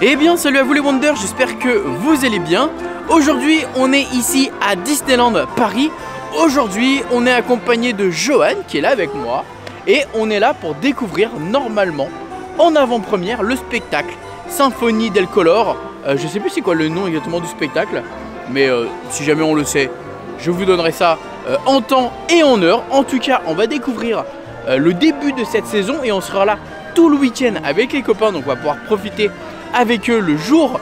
Eh bien salut à vous les Wonders, j'espère que vous allez bien. Aujourd'hui on est ici à Disneyland Paris. Aujourd'hui on est accompagné de Johan qui est là avec moi. Et on est là pour découvrir normalement en avant-première le spectacle Symphonie del Color. Je sais plus c'est quoi le nom exactement du spectacle, mais si jamais on le sait, je vous donnerai ça en temps et en heure. En tout cas on va découvrir le début de cette saison et on sera là tout le week-end avec les copains. Donc on va pouvoir profiter avec eux le jour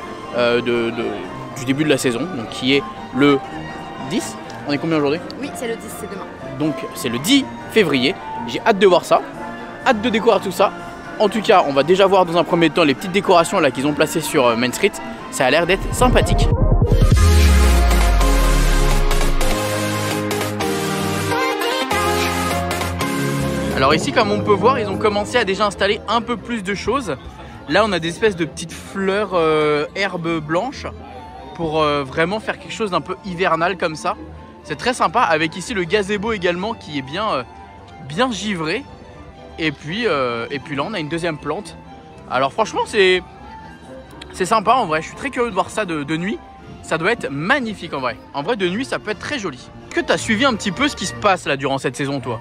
du début de la saison, donc qui est le 10. On est combien aujourd'hui? Oui, c'est le 10, c'est demain. Donc c'est le 10 février. J'ai hâte de voir ça, hâte de découvrir tout ça. En tout cas, on va déjà voir dans un premier temps les petites décorations là qu'ils ont placées sur Main Street. Ça a l'air d'être sympathique. Alors ici, comme on peut voir, ils ont commencé à déjà installer un peu plus de choses. Là, on a des espèces de petites fleurs herbes blanches pour vraiment faire quelque chose d'un peu hivernal comme ça. C'est très sympa, avec ici le gazebo également qui est bien givré. Et puis là, on a une deuxième plante. Alors franchement, c'est sympa en vrai. Je suis très curieux de voir ça de nuit. Ça doit être magnifique en vrai. En vrai, de nuit, ça peut être très joli. Est-ce que tu as suivi un petit peu ce qui se passe là durant cette saison, toi?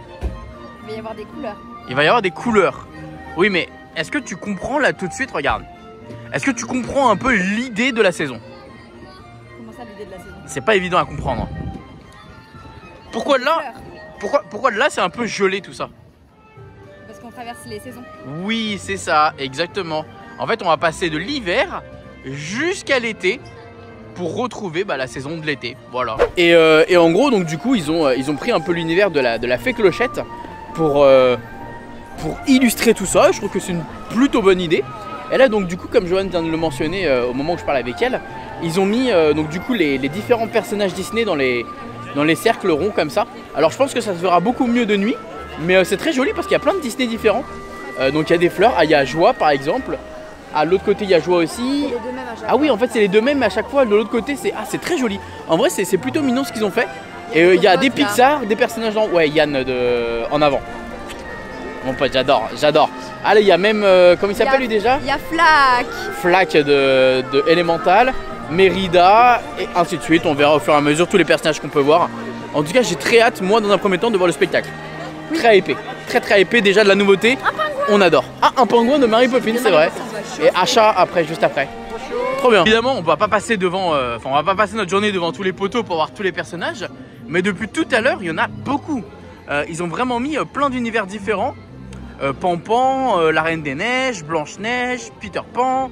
Il va y avoir des couleurs. Il va y avoir des couleurs. Oui, mais est-ce que tu comprends là tout de suite? Regarde. Est-ce que tu comprends un peu l'idée de la saison? Comment ça, l'idée de la saison? C'est pas évident à comprendre. Pourquoi de là, pourquoi de là c'est un peu gelé tout ça? Parce qu'on traverse les saisons. Oui, c'est ça, exactement. En fait, on va passer de l'hiver jusqu'à l'été pour retrouver la saison de l'été. Voilà. Et en gros, donc du coup, ils ont pris un peu l'univers de la fée Clochette pour illustrer tout ça. Je trouve que c'est une plutôt bonne idée. Et là, donc du coup, comme Johan vient de le mentionner au moment où je parle avec elle, ils ont mis donc du coup les différents personnages Disney dans les cercles ronds comme ça. Alors je pense que ça se verra beaucoup mieux de nuit, mais c'est très joli parce qu'il y a plein de Disney différents. Donc il y a des fleurs, il y a Joie par exemple. À l'autre côté il y a Joie aussi. Les deux mêmes à chaque fois. Oui, en fait c'est les deux mêmes, mais à chaque fois de l'autre côté c'est très joli. En vrai c'est plutôt mignon ce qu'ils ont fait. Et il y a des Pixar, des personnages dans... Ouais, Yann en avant. Mon pote, j'adore. Allez, il y a même, comment il s'appelle lui déjà? Il y a Flack. Flack de Elemental, Mérida, et ainsi de suite. On verra au fur et à mesure tous les personnages qu'on peut voir. En tout cas, j'ai très hâte, moi, dans un premier temps, de voir le spectacle. Oui. Très épais. Très épais, déjà de la nouveauté. Un pingouin. On adore. Ah, un pingouin de Mary Poppins, c'est vrai. Et Achat après, juste après. Trop bien. Évidemment, on va pas passer devant, on va pas passer notre journée devant tous les poteaux pour voir tous les personnages. Mais depuis tout à l'heure, il y en a beaucoup. Ils ont vraiment mis plein d'univers différents. Pan, la Reine des Neiges, Blanche-Neige, Peter Pan.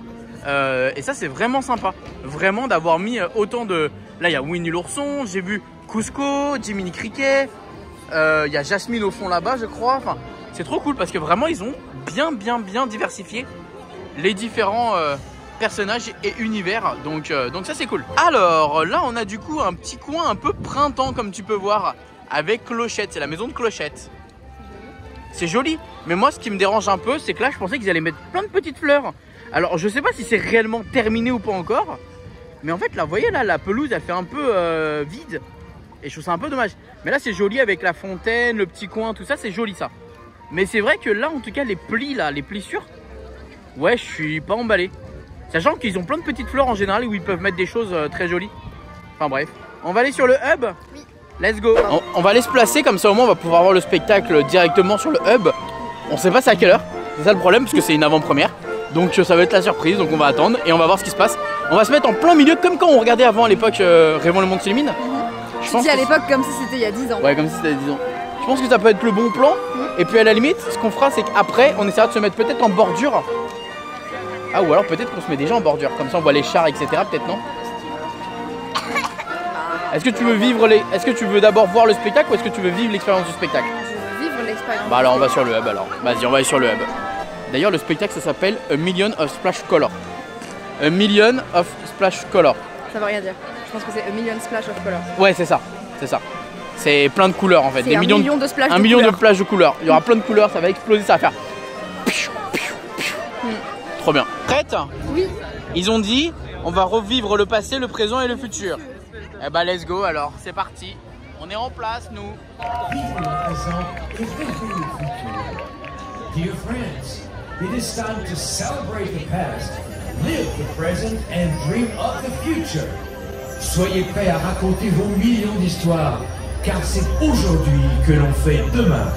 Et ça, c'est vraiment sympa. Vraiment d'avoir mis autant de... Là, il y a Winnie l'ourson, j'ai vu Cusco, Jiminy Cricket. Il y a Jasmine au fond là-bas, je crois. Enfin, c'est trop cool parce que vraiment, ils ont bien diversifié les différents personnages et univers. Donc ça, c'est cool. Alors, là, on a du coup un petit coin un peu printemps, comme tu peux voir, avec Clochette. C'est la maison de Clochette. C'est joli, mais moi ce qui me dérange un peu, c'est que là je pensais qu'ils allaient mettre plein de petites fleurs. Alors je sais pas si c'est réellement terminé ou pas encore, mais en fait là, vous voyez là, la pelouse elle fait un peu vide. Et je trouve ça un peu dommage. Mais là c'est joli avec la fontaine, le petit coin, tout ça, c'est joli ça. Mais c'est vrai que là en tout cas les plis là, les plissures, ouais je suis pas emballé. Sachant qu'ils ont plein de petites fleurs en général où ils peuvent mettre des choses très jolies. Enfin bref, on va aller sur le hub. Oui. Let's go. On va aller se placer comme ça au moins on va pouvoir voir le spectacle directement sur le hub. On sait pas c'est à quelle heure, c'est ça le problème parce que c'est une avant-première. Donc ça va être la surprise, donc on va attendre et on va voir ce qui se passe. On va se mettre en plein milieu comme quand on regardait avant à l'époque Rêvons le monde s'illumine. Je pense à l'époque comme si c'était il y a 10 ans. Ouais, comme si c'était il y a 10 ans. Je pense que ça peut être le bon plan. Et puis à la limite, ce qu'on fera c'est qu'après on essaiera de se mettre peut-être en bordure. Ah ou alors peut-être qu'on se met déjà en bordure, comme ça on voit les chars etc. Peut-être non. Est-ce que tu veux vivre Est-ce que tu veux d'abord voir le spectacle ou est-ce que tu veux vivre l'expérience du spectacle? Je veux vivre l'expérience. Bah alors on va sur le hub alors. Vas-y, on va aller sur le hub. D'ailleurs le spectacle ça s'appelle A Million of Splash Color. A Million of Splash Color. Ça veut rien dire. Je pense que c'est A Million Splash of Color. Ouais, c'est ça. C'est ça. C'est plein de couleurs en fait. Des millions de splash un million de plages de couleurs. Il y aura plein de couleurs, ça va exploser, ça va faire. Trop bien. Prête? Oui. Ils ont dit on va revivre le passé, le présent et le futur. Eh bah let's go alors, c'est parti. On est en place nous. Dear friends, it is time to celebrate the past Live the present and dream of the future. Soyez prêts à raconter vos millions d'histoires, car c'est aujourd'hui que l'on fait demain.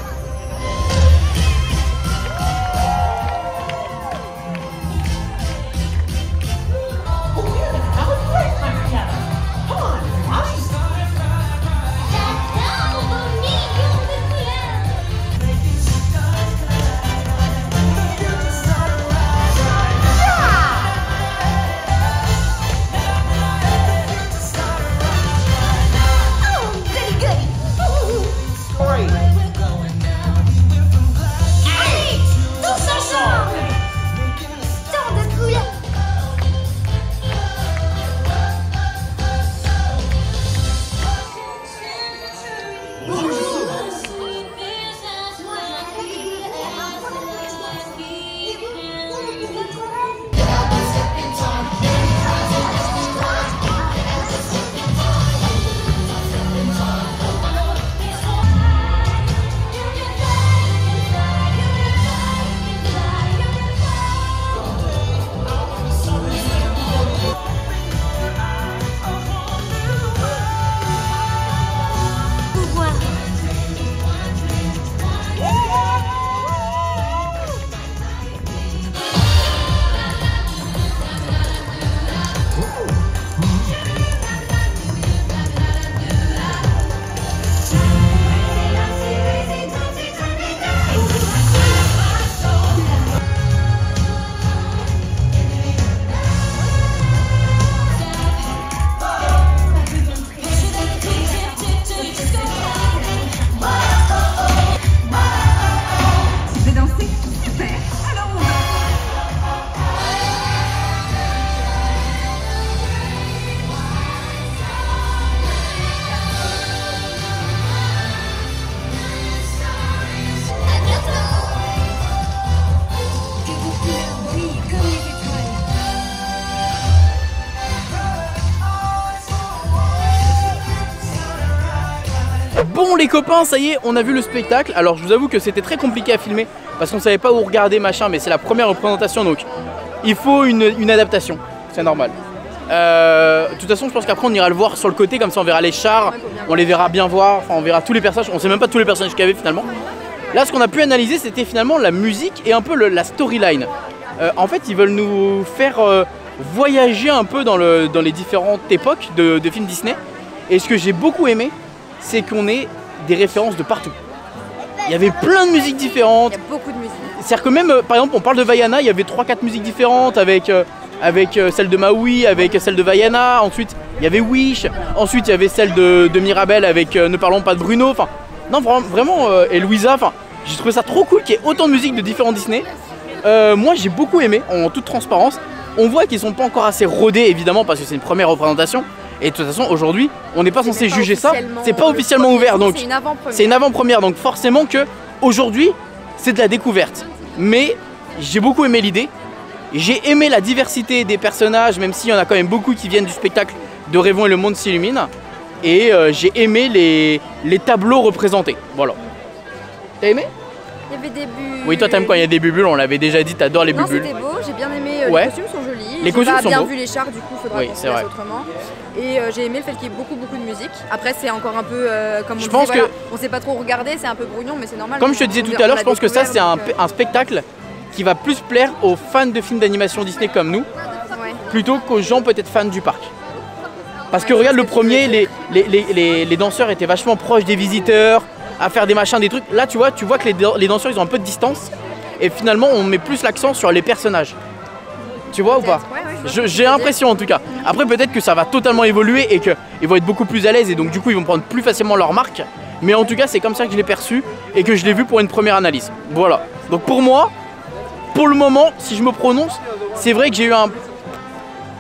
Bon les copains, ça y est, on a vu le spectacle. Alors je vous avoue que c'était très compliqué à filmer parce qu'on savait pas où regarder machin, mais c'est la première représentation donc il faut une adaptation, c'est normal. De toute façon je pense qu'après on ira le voir sur le côté, comme ça on verra les chars, on les verra bien voir, enfin on verra tous les personnages, on sait même pas tous les personnages qu'il y avait finalement. Là ce qu'on a pu analyser c'était finalement la musique et un peu la storyline. En fait ils veulent nous faire voyager un peu dans les différentes époques de films Disney. Et ce que j'ai beaucoup aimé, c'est qu'on ait des références de partout. Il y avait plein de musiques différentes. Il y a beaucoup de musique. C'est-à-dire que même, par exemple, on parle de Vaiana, il y avait 3-4 musiques différentes avec celle de Maui, avec celle de Vaiana. Ensuite, il y avait Wish. Ensuite, il y avait celle de Mirabel avec Ne parlons pas de Bruno. Enfin, non, vraiment, et Louisa. Enfin, j'ai trouvé ça trop cool qu'il y ait autant de musiques de différents Disney. Moi, j'ai beaucoup aimé, en toute transparence. On voit qu'ils sont pas encore assez rodés, évidemment, parce que c'est une première représentation. Et de toute façon, aujourd'hui, on n'est pas censé juger ça. C'est pas officiellement ouvert, donc c'est une avant-première. Donc forcément que aujourd'hui, c'est de la découverte. Mais j'ai beaucoup aimé l'idée. J'ai aimé la diversité des personnages, même s'il y en a quand même beaucoup qui viennent du spectacle de Rêvons et le monde s'illumine. Et j'ai aimé les tableaux représentés. Voilà. T'as aimé? Il y avait des bulles. Oui, toi t'aimes quand il y a des bubules, on l'avait déjà dit, t'adores les bubules. C'était beau, j'ai bien aimé, Ouais. les costumes sont jolis. Les costumes sont beaux. J'ai pas bien beaux. vu les chars, du coup faudra qu'on se laisse autrement. Et j'ai aimé le fait qu'il y ait beaucoup de musique. Après c'est encore un peu comme on disait, voilà, on sait pas trop regarder, c'est un peu brouillon mais c'est normal. Comme je te disais tout à l'heure, je pense que ça c'est un spectacle qui va plus plaire aux fans de films d'animation Disney comme nous, plutôt qu'aux gens peut-être fans du parc. Parce que regarde le premier, les danseurs étaient vachement proches des visiteurs, à faire des machins, des trucs. Là tu vois que les danseurs ils ont un peu de distance et finalement on met plus l'accent sur les personnages. Tu vois ou pas? J'ai l'impression en tout cas. Après peut-être que ça va totalement évoluer et qu'ils vont être beaucoup plus à l'aise et donc du coup ils vont prendre plus facilement leur marque. Mais en tout cas c'est comme ça que je l'ai perçu et que je l'ai vu pour une première analyse. Voilà. Donc pour moi, pour le moment, si je me prononce, c'est vrai que j'ai eu un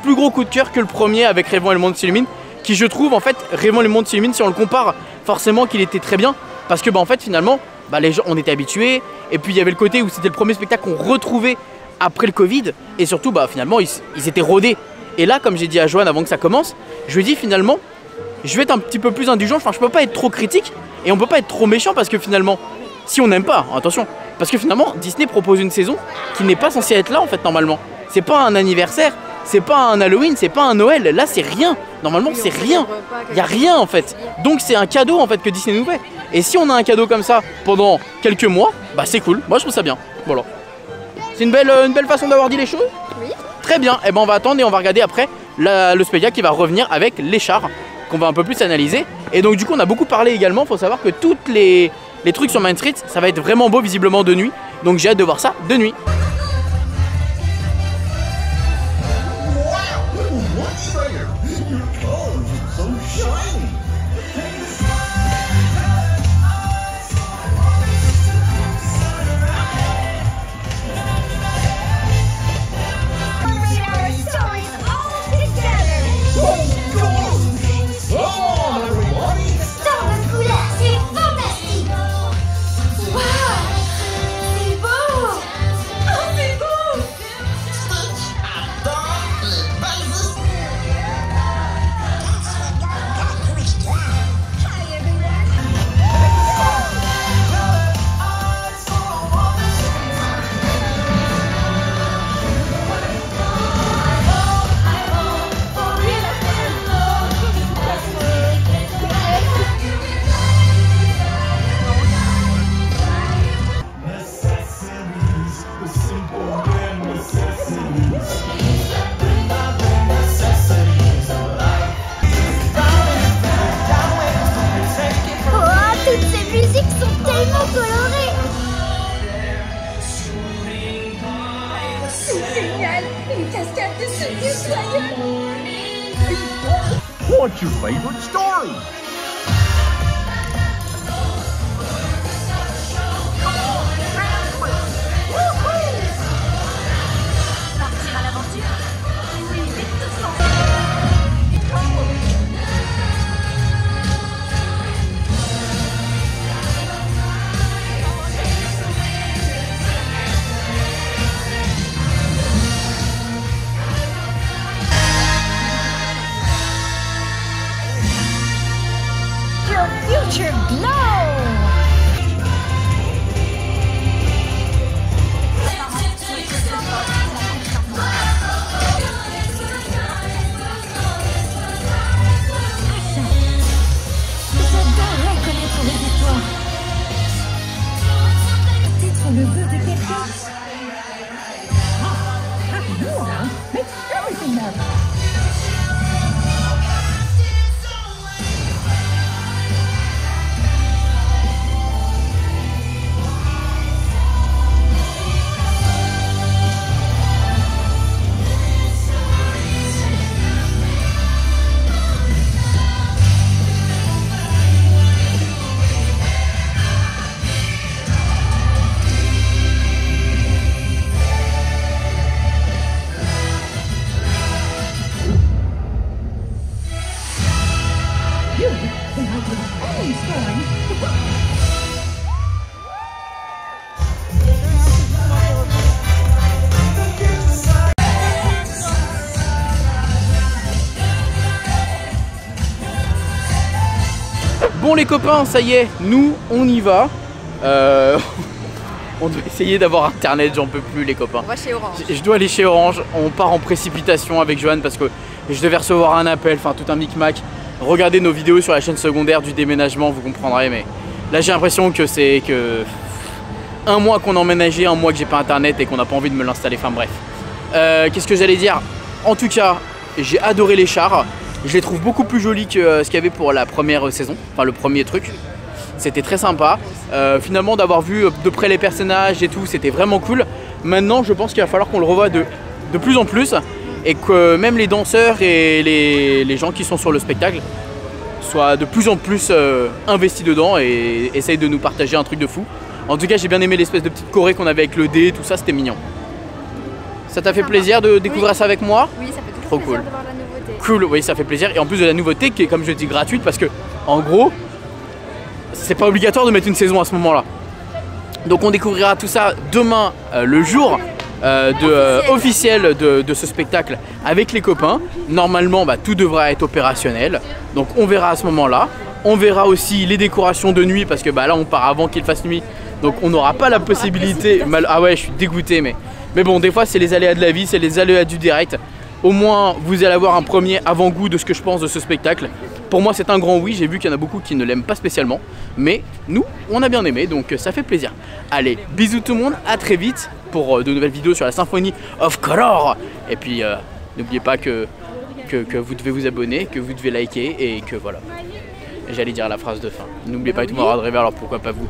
plus gros coup de cœur que le premier avec Rêvons et le monde s'illumine, qui je trouve en fait, Rêvons et le monde s'illumine, si on le compare, forcément qu'il était très bien. Parce que en fait finalement, les gens on était habitués et puis il y avait le côté où c'était le premier spectacle qu'on retrouvait après le Covid et surtout finalement ils étaient rodés. Et là comme j'ai dit à Joanne avant que ça commence, je lui ai dit finalement je vais être un petit peu plus indulgent, enfin je peux pas être trop critique et on peut pas être trop méchant parce que finalement si on n'aime pas, attention, parce que finalement Disney propose une saison qui n'est pas censée être là en fait normalement. C'est pas un anniversaire, c'est pas un Halloween, c'est pas un Noël. Là, c'est rien. Normalement, c'est rien. Il y a rien en fait. Donc c'est un cadeau en fait que Disney nous fait. Et si on a un cadeau comme ça pendant quelques mois, bah c'est cool. Moi, je trouve ça bien. Voilà. C'est une belle façon d'avoir dit les choses. Oui. Très bien. Et ben on va attendre et on va regarder après le spectacle qui va revenir avec les chars qu'on va un peu plus analyser. Et donc du coup, on a beaucoup parlé également. Faut savoir que toutes les trucs sur Main Street, ça va être vraiment beau visiblement de nuit. Donc j'ai hâte de voir ça de nuit. What's your favorite story? Partir à l'aventure. Oui, vite tous ensemble. Future glow! J'adorerais connaître les histoires. Peut-être le vœu de quelqu'un. Make everything up. Bon les copains, ça y est, nous on y va. On doit essayer d'avoir internet, j'en peux plus les copains. On va chez Orange. Je dois aller chez Orange, on part en précipitation avec Johan parce que je devais recevoir un appel, enfin tout un micmac. Regardez nos vidéos sur la chaîne secondaire du déménagement, vous comprendrez, mais là j'ai l'impression que c'est que un mois qu'on a emménagé, un mois que j'ai pas internet et qu'on n'a pas envie de me l'installer, enfin bref. Qu'est-ce que j'allais dire? En tout cas, j'ai adoré les chars. Je les trouve beaucoup plus jolis que ce qu'il y avait pour la première saison, enfin le premier truc. C'était très sympa. Finalement d'avoir vu de près les personnages et tout, c'était vraiment cool. Maintenant je pense qu'il va falloir qu'on le revoie de plus en plus et que même les danseurs et les gens qui sont sur le spectacle soient de plus en plus investis dedans et essayent de nous partager un truc de fou. En tout cas j'ai bien aimé l'espèce de petite choré qu'on avait avec le dé, tout ça, c'était mignon. Ça t'a fait plaisir de découvrir ça avec moi? Oui, ça fait toujours trop plaisir cool. de voir la nouveauté. Cool, oui, ça fait plaisir. Et en plus de la nouveauté qui est, comme je dis, gratuite parce que en gros, c'est pas obligatoire de mettre une saison à ce moment-là. Donc on découvrira tout ça demain, le jour officiel de ce spectacle avec les copains. Normalement, tout devra être opérationnel. Donc on verra à ce moment-là. On verra aussi les décorations de nuit parce que là on part avant qu'il fasse nuit. Donc on n'aura pas la possibilité. Ah ouais, je suis dégoûté, mais Mais bon, des fois c'est les aléas de la vie, c'est les aléas du direct. Au moins vous allez avoir un premier avant-goût de ce que je pense de ce spectacle. Pour moi c'est un grand oui, j'ai vu qu'il y en a beaucoup qui ne l'aiment pas spécialement. Mais nous, on a bien aimé, donc ça fait plaisir. Allez, bisous tout le monde, à très vite pour de nouvelles vidéos sur la Symphony of Color. Et puis n'oubliez pas que vous devez vous abonner, que vous devez liker et que voilà. J'allais dire la phrase de fin. N'oubliez pas que tout le monde aura de rêver, alors pourquoi pas vous.